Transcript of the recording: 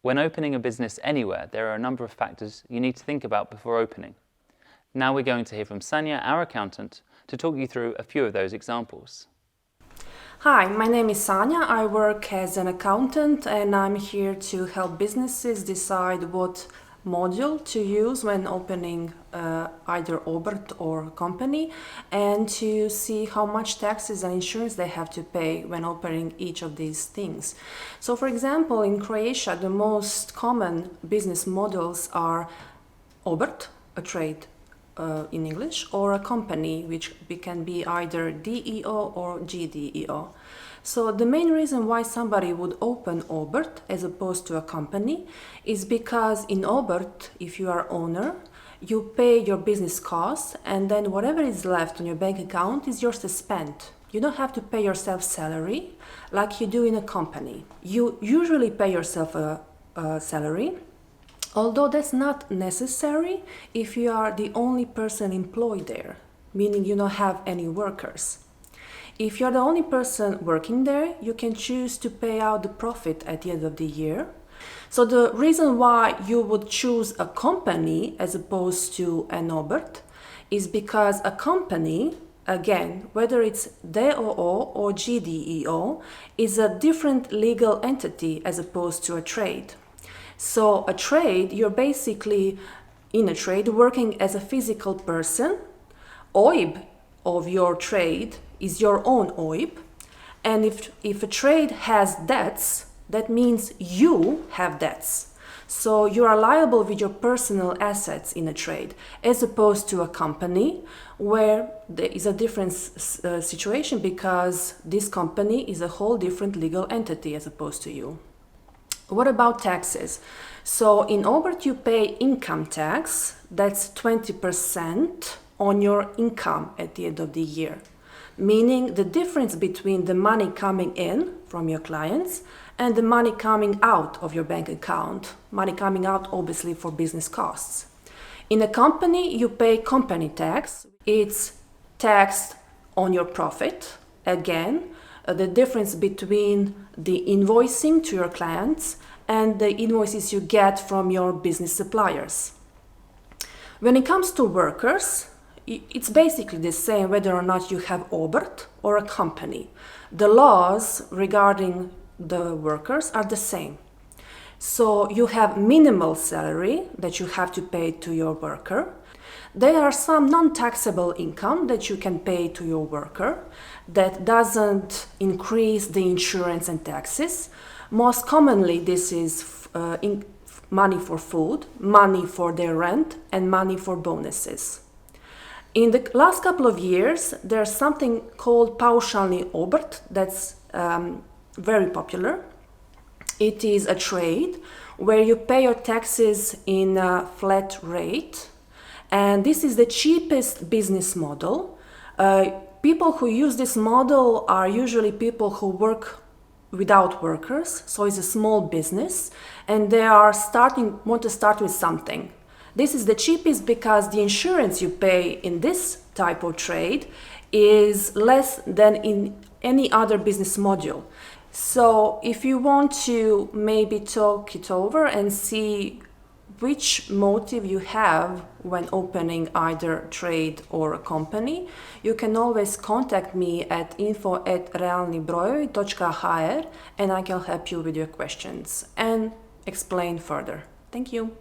When opening a business anywhere, there are a number of factors you need to think about before opening. Now we're going to hear from Sanja, our accountant, to talk you through a few of those examples. Hi, my name is Sanja. I work as an accountant and I'm here to help businesses decide what module to use when opening either obrt or company, and to see how much taxes and insurance they have to pay when opening each of these things. So for example, in Croatia, the most common business models are obrt, a trade in English, or a company, which can be either DEO or GDEO. So the main reason why somebody would open obrt as opposed to a company is because in obrt, if you are owner, you pay your business costs, and then whatever is left on your bank account is yours to spend. You don't have to pay yourself salary like you do in a company. You usually pay yourself a salary, although that's not necessary if you are the only person employed there, meaning you don't have any workers. If you're the only person working there, you can choose to pay out the profit at the end of the year. So the reason why you would choose a company as opposed to an obrt is because a company, again, whether it's DOO or GDEO, is a different legal entity as opposed to a trade. So a trade, you're basically in a trade working as a physical person. OIB of your trade is your own OIB. And if a trade has debts, that means you have debts. So you are liable with your personal assets in a trade, as opposed to a company where there is a different situation, because this company is a whole different legal entity as opposed to you. What about taxes? So in obrt you pay income tax, that's 20% on your income at the end of the year, meaning the difference between the money coming in from your clients and the money coming out of your bank account, money coming out obviously for business costs. In a company you pay company tax, it's taxed on your profit, again, the difference between the invoicing to your clients and the invoices you get from your business suppliers. When it comes to workers, it's basically the same whether or not you have obrt or a company. The laws regarding the workers are the same. So you have minimal salary that you have to pay to your worker. There are some non-taxable income that you can pay to your worker that doesn't increase the insurance and taxes. Most commonly, this is money for food, money for their rent, and money for bonuses. In the last couple of years, there's something called paušalni obrt that's very popular. It is a trade where you pay your taxes in a flat rate. And this is the cheapest business model. People who use this model are usually people who work without workers, so it's a small business, and they are want to start with something. This is the cheapest because the insurance you pay in this type of trade is less than in any other business module. So if you want to maybe talk it over and see which motive you have when opening either trade or a company, you can always contact me at info@realnibrojevi.hr and I can help you with your questions and explain further. Thank you.